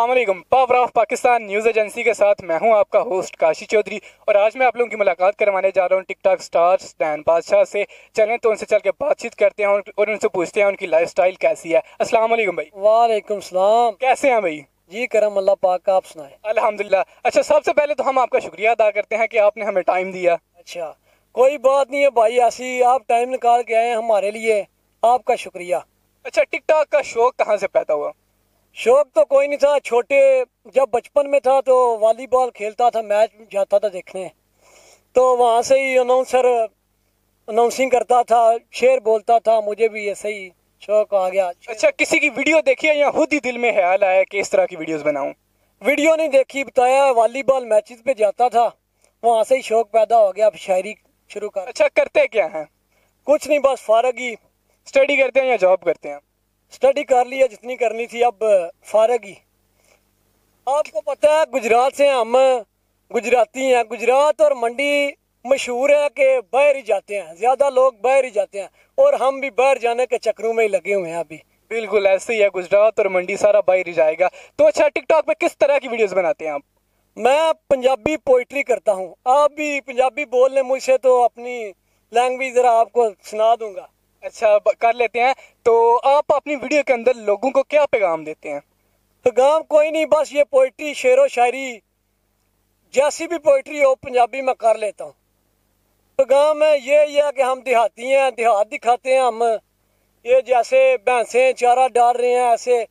अस्सलाम वालेकुम। Power of Pakistan news agency के साथ मैं हूं आपका होस्ट काशी चौधरी और आज मैं आप लोगों की मुलाकात करवाने जा रहा हूं टिकटॉक स्टार स्टैन बादशाह से। चलें तो उनसे चल के बातचीत करते हैं और उनसे पूछते हैं उनकी लाइफस्टाइल कैसी है। अस्सलाम वालेकुम भाई। वालेकुम सलाम। कैसे हैं भाई? जी करम अल्लाह पाक का, आप सुनाए। अल्हम्दुलिल्लाह। अच्छा, सबसे पहले तो हम आपका शुक्रिया अदा करते हैं कि आपने हमें टाइम दिया। अच्छा, कोई बात नहीं है भाई, ऐसी आप टाइम निकाल के आए हैं हमारे लिए, आपका शुक्रिया। अच्छा, टिकटॉक का शौक कहाँ से पैदा हुआ? शौक तो कोई नहीं था, छोटे जब बचपन में था तो वॉलीबॉल खेलता था, मैच जाता था देखने, तो वहाँ से ही अनाउंसिंग करता था, शेर बोलता था, मुझे भी ऐसे ही शौक आ गया। अच्छा, किसी की वीडियो देखी है या खुद ही दिल में ख्याल आया कि इस तरह की वीडियोस बनाऊं? वीडियो नहीं देखी, बताया वॉलीबॉल मैचेस पे जाता था, वहाँ से ही शौक पैदा हो गया, अब शायरी शुरू कर। अच्छा, करते क्या हैं? कुछ नहीं, बस फारग ही। स्टडी करते हैं या जॉब करते हैं? स्टडी कर लिया जितनी करनी थी, अब फारग ही। आपको पता है गुजरात से हम गुजराती हैं, गुजरात और मंडी मशहूर है कि बाहर ही जाते हैं, ज्यादा लोग बाहर ही जाते हैं और हम भी बाहर जाने के चक्रों में ही लगे हुए हैं अभी। बिल्कुल ऐसे ही है, गुजरात और मंडी सारा बाहर ही जाएगा। तो अच्छा, टिकटॉक पे किस तरह की वीडियोस बनाते हैं आप? मैं पंजाबी पोइट्री करता हूँ, आप भी पंजाबी बोल लें मुझसे तो अपनी लैंग्वेज जरा आपको सुना दूंगा। अच्छा, कर लेते हैं। तो आप अपनी वीडियो के अंदर लोगों को क्या पैगाम देते हैं? पैगाम कोई नहीं, बस ये पोइट्री शेरो शायरी जैसी भी पोइट्री हो पंजाबी में कर लेता हूँ। पैगाम है ये है कि हम देहाती हैं, देहात दिखाते हैं हम, ये जैसे भैंसें चारा डाल रहे हैं ऐसे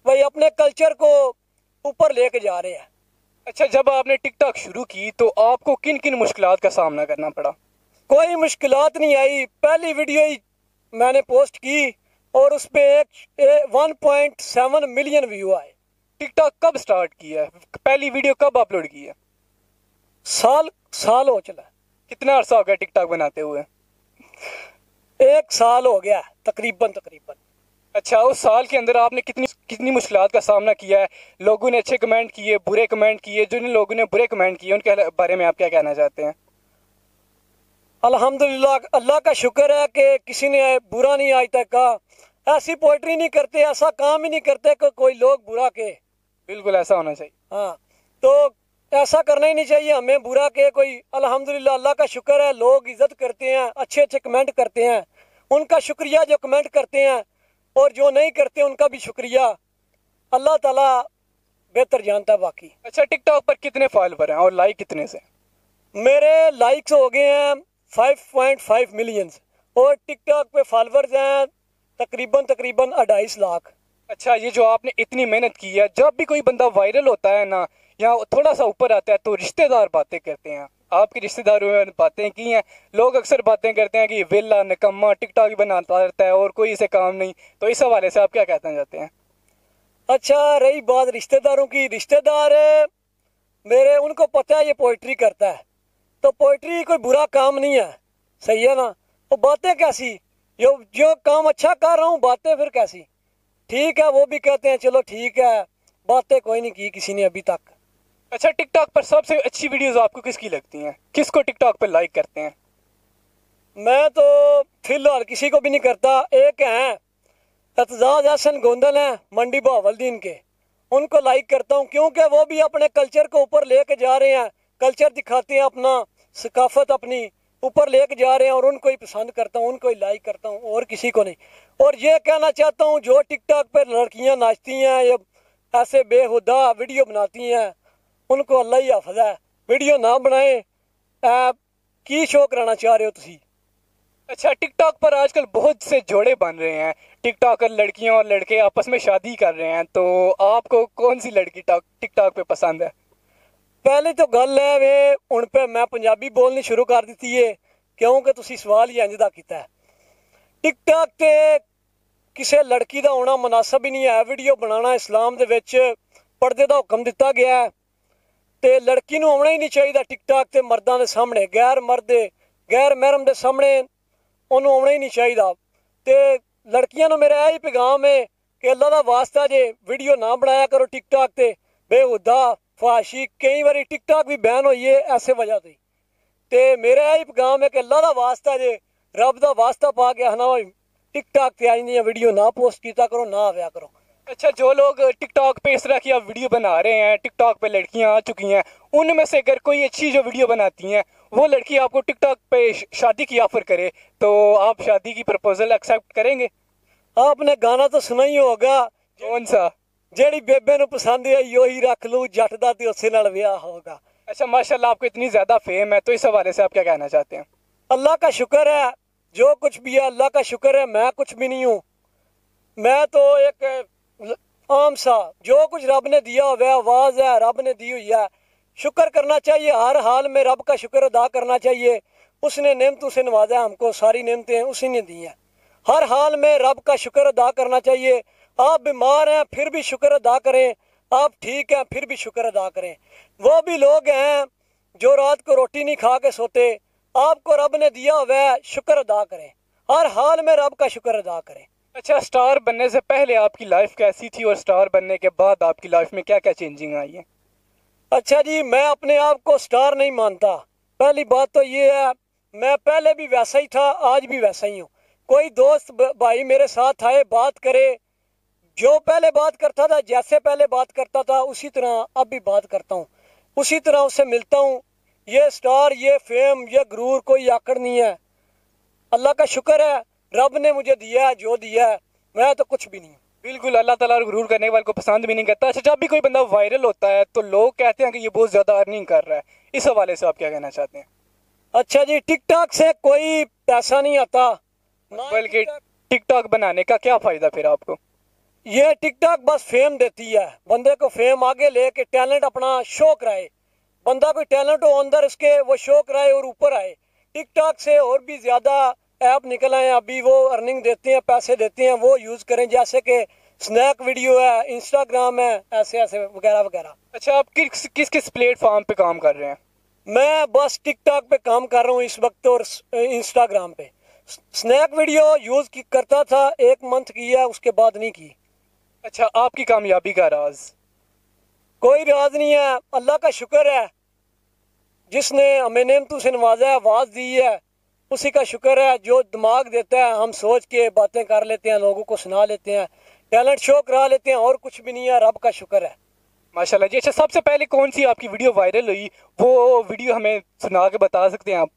भाई अपने कल्चर को ऊपर लेके जा रहे हैं। अच्छा, जब आपने टिकटॉक शुरू की तो आपको किन किन मुश्किलात का सामना करना पड़ा? कोई मुश्किलात नहीं आई, पहली वीडियो ही मैंने पोस्ट की और उस पे 1.7 मिलियन व्यू आए। टिकटॉक कब स्टार्ट किया है? पहली वीडियो कब अपलोड की है? साल हो चला। कितना अरसा हो गया टिकटॉक बनाते हुए? 1 साल हो गया तकरीबन। अच्छा, उस साल के अंदर आपने कितनी कितनी मुश्किलात का सामना किया है? लोगों ने अच्छे कमेंट किए, बुरे कमेंट किए, जिन लोगों ने बुरे कमेंट किए उनके बारे में आप क्या कहना चाहते हैं? अल्हम्दुलिल्लाह, अल्लाह का शुक्र है कि किसी ने बुरा नहीं आज तक कहा। ऐसी पोइट्री नहीं करते, ऐसा काम ही नहीं करते कि कोई लोग बुरा कहे। बिल्कुल ऐसा होना चाहिए। हाँ, तो ऐसा करना ही नहीं चाहिए हमें, बुरा कहे कोई। अल्हम्दुलिल्लाह, अल्लाह का शुक्र है, लोग इज्जत करते हैं, अच्छे अच्छे कमेंट करते हैं, उनका शुक्रिया जो कमेंट करते हैं, और जो नहीं करते उनका भी शुक्रिया। अल्लाह ताला बेहतर जानता है बाकी। अच्छा, टिकटॉक पर कितने फॉलोवर हैं और लाइक कितने से? मेरे लाइक्स हो गए हैं 5.5 मिलियन और टिकटॉक पे फॉलोअर्स हैं तकरीबन 2.5 लाख। अच्छा, ये जो आपने इतनी मेहनत की है, जब भी कोई बंदा वायरल होता है ना या थोड़ा सा ऊपर आता है तो रिश्तेदार बातें करते हैं। आपके रिश्तेदारों में बातें की हैं? लोग अक्सर बातें करते हैं कि वेला निकम्मा टिकटॉक ही बनाता रहता है और कोई इसे काम नहीं। तो इस हवाले से आप क्या कहना चाहते हैं? अच्छा, रही बात रिश्तेदारों की, रिश्तेदार मेरे उनको पता है ये पोइट्री करता है, तो पोइट्री कोई बुरा काम नहीं है, सही है ना। वो बातें कैसी, जो काम अच्छा कर रहा हूँ बातें फिर कैसी? ठीक है, वो भी कहते हैं चलो ठीक है, बातें कोई नहीं की किसी ने अभी तक। अच्छा, टिकटॉक पर सबसे अच्छी वीडियोस आपको किसकी लगती हैं? किसको टिकटॉक पर लाइक करते हैं? मैं तो फिलहाल किसी को भी नहीं करता। एक हैं एतजाज हसन गोंदल हैं मंडी बहावलदीन के, उनको लाइक करता हूँ क्योंकि वो भी अपने कल्चर को ऊपर लेके जा रहे हैं, कल्चर दिखाते हैं, अपना सकाफत अपनी ऊपर लेके जा रहे हैं और उनको ही पसंद करता हूँ, उनको ही लाइक करता हूँ और किसी को नहीं। और ये कहना चाहता हूँ जो टिकटॉक पर लड़कियाँ नाचती हैं या ऐसे बेहुदा वीडियो बनाती हैं, उनको अल्लाह ही हाफिज़ है, वीडियो ना बनाएं। की शो कराना चाह रहे हो तुसी? अच्छा, टिकटॉक पर आजकल बहुत से जोड़े बन रहे हैं, टिकटॉकर लड़कियां और लड़के आपस में शादी कर रहे हैं, तो आपको कौन सी लड़की टिकटॉक पे पसंद है? पहले तो गल है वे हूँ पे मैं पंजाबी बोलनी शुरू कर दी है क्योंकि तुसी सवाल ही इंज दा कीता है। टिकटॉक ते किसी लड़की का होना मुनासिब ही नहीं है, वीडियो बनाना इस्लाम दे विच पर्दे का हुक्म दिता गया है, ते लड़की नूं आउणा ही नहीं चाहिए टिकटॉक ते मर्दां दे सामने, गैर महरम दे सामने उन्होंने आउणा ही नहीं चाहिए। ते लड़कियां नूं मेरा यही पैगाम है कि अल्लाह दा वास्ता जे वीडियो ना बनाया करो टिकटॉक ते, बेहुदा फाशी, कई बार टिकटॉक भी बैन हुई है ऐसे वजह से। ते मेरा यही पैगाम है कि अल्लाह दा वास्ता जे रब दा वास्ता पा के हना टिकटॉक ते आई वीडियो ना पोस्ट किया करो, ना आया करो। अच्छा, जो लोग टिकटॉक पे इस तरह की आप वीडियो बना रहे हैं, टिकटॉक पे लड़कियां आ चुकी हैं, उनमें से अगर कोई अच्छी जो वीडियो बनाती हैं, वो लड़की आपको टिकटॉक पे शादी की ऑफर करे, तो आप शादी की प्रपोजल एक्सेप्ट करेंगे? आपने गाना तो सुना ही होगा, कौन सा? जेड़ी बेबे नु पसंद है यो ही रख लू, जट दा ते उसे नाल ब्याह होगा। अच्छा, माशाल्लाह आपको इतनी ज्यादा फेम है, तो इस हवाले से आप क्या कहना चाहते हैं? अल्लाह का शुक्र है, जो कुछ भी है अल्लाह का शुक्र है। मैं कुछ भी नहीं हूँ, मैं तो एक आम सा, जो कुछ रब ने दिया हुआ आवाज है रब ने दी हुई है, शुक्र करना चाहिए। हर हाल में रब का शुक्र अदा करना चाहिए। उसने नेमतों से नवाजा है हमको, सारी नेमतें उसी ने दी हैं। हर हाल में रब का शुक्र अदा करना चाहिए। आप बीमार हैं फिर भी शुक्र अदा करें, आप ठीक हैं फिर भी शुक्र अदा करें। वो भी लोग हैं जो रात को रोटी नहीं खा के सोते, आपको रब ने दिया हुआ है, शुक्र अदा करें। हर हाल में रब का शुक्र अदा करें। अच्छा, स्टार बनने से पहले आपकी लाइफ कैसी थी और स्टार बनने के बाद आपकी लाइफ में क्या क्या चेंजिंग आई है? अच्छा जी, मैं अपने आप को स्टार नहीं मानता। पहली बात तो ये है, मैं पहले भी वैसा ही था, आज भी वैसा ही हूँ। कोई दोस्त भाई मेरे साथ आए, बात करे, जो पहले बात करता था, जैसे पहले बात करता था उसी तरह अब भी बात करता हूँ, उसी तरह उससे मिलता हूँ। ये स्टार, ये फेम, ये गुरूर कोई आकड़ नहीं है। अल्लाह का शुक्र है, रब ने मुझे दिया है जो दिया है, मैं तो कुछ भी नहीं हूँ। बिल्कुल, अल्लाह ताला गुरूर करने वाले को पसंद भी नहीं करता। अच्छा, जब भी कोई बंदा वायरल होता है तो लोग कहते हैं कि ये बहुत ज्यादा अर्निंग कर रहा है, इस हवाले से आप क्या कहना चाहते हैं? अच्छा जी, टिकटॉक से कोई पैसा नहीं आता, ना ही बल्कि टिकटॉक बनाने का क्या फायदा फिर आपको? ये टिकटॉक बस फेम देती है, बंदे को फेम आगे लेके टैलेंट अपना शो कराए। बंदा कोई टैलेंट हो अंदर उसके, वो शो कराए और ऊपर आए। टिकटॉक से और भी ज्यादा ऐप निकल आए अभी, वो अर्निंग देते हैं, पैसे देते हैं, वो यूज करें। जैसे कि स्नैक वीडियो है, इंस्टाग्राम है, ऐसे ऐसे वगैरह वगैरह। अच्छा, आप किस किस किस प्लेटफॉर्म पे काम कर रहे हैं? मैं बस टिकटॉक पे काम कर रहा हूँ इस वक्त, और इंस्टाग्राम पे। स्नैक वीडियो यूज करता था, 1 मंथ किया, उसके बाद नहीं की। अच्छा, आपकी कामयाबी का राज? कोई राज नहीं है, अल्लाह का शुक्र है जिसने हमें नेमतों से नवाजा है, आवाज दी है, उसी का शुक्र है। जो दिमाग देता है, हम सोच के बातें कर लेते हैं, लोगों को सुना लेते हैं, टैलेंट शो करा लेते हैं, और कुछ भी नहीं है, रब का शुक्र है। माशाल्लाह जी। अच्छा, सबसे पहले कौन सी आपकी वीडियो वायरल हुई, वो वीडियो हमें सुना के बता सकते हैं आप?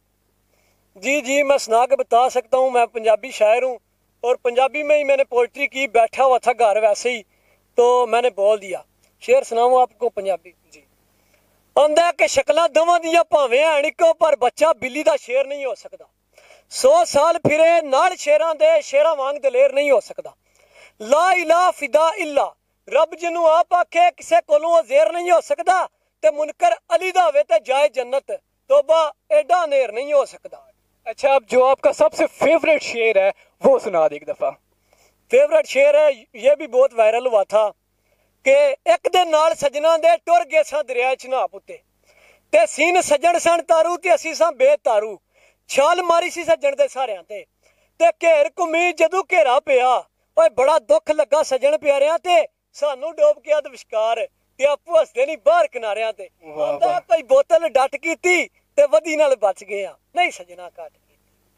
जी जी, मैं सुना के बता सकता हूँ। मैं पंजाबी शायर हूँ, और पंजाबी में ही मैंने पोइट्री की, बैठा हुआ था घर वैसे ही, तो मैंने बोल दिया। शेर सुनाऊँ आपको पंजाबी? जी। आंदा कि शक्लां दोवां दियां भावें हैन इक्को, पर बच्चा बिल्ली दा शेर नहीं हो सकदा। 100 साल फिरे नाल शेरां दे, शेरां वांग दलेर नहीं हो सकदा। ला इला फिदा इल्ला, रब जिन्नू आप आखे किसे कोलों अजेर नहीं हो सकदा, ते मुनकर अली दा होवे ते जाए जन्नत, तोबा एडा नेर नहीं हो सकदा। अच्छा, अब जो आपका सबसे फेवरेट शेर है वो सुना दे एक दफा। फेवरेट शेर है, ये भी बहुत वायरल हुआ था कि एक दिन नाल सजना दे टुर गए सां दरिया च नहा पुते, ते सीन सजन सन तारू ते असी सां बेतारू, छाल मारी सी सजन दे सारियां ते घेर घुमी जदू घेरा पिया, ओए बड़ा दुख लगा सजन प्यारियां, ते सानू डोब के अध विश्कार, ते आपू हसदे नहीं बाहर किनारियां ते। आंदा कोई बोतल डट कीती ते वधी नाल बच गए, नहीं सजना घट की।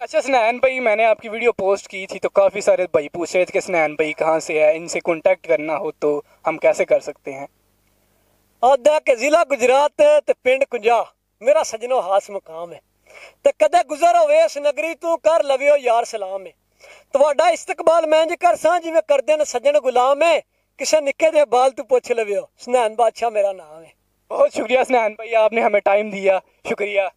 अच्छा स्नैन भाई, मैंने आपकी वीडियो पोस्ट की थी तो काफ़ी सारे भाई पूछ रहे थे कि स्नैन भाई कहाँ से है, इनसे कांटेक्ट करना हो तो हम कैसे कर सकते हैं? आदा के जिला गुजरात ते पिंड कुंजा, मेरा सजनो हास मुकाम है, ते कदे गुजर होवे इस नगरी तू कर लवियो यार सलाम है। ਤੁਹਾਡਾ इस्तकबाल मैं इंज करसां जिवें करदे ने सज्जन गुलाम है, किसे निक्के दे बाल तू पुछ लवियो, स्नैन बादशाह मेरा नाम है। बहुत शुक्रिया स्नैन भाई, आपने हमें टाइम दिया, शुक्रिया।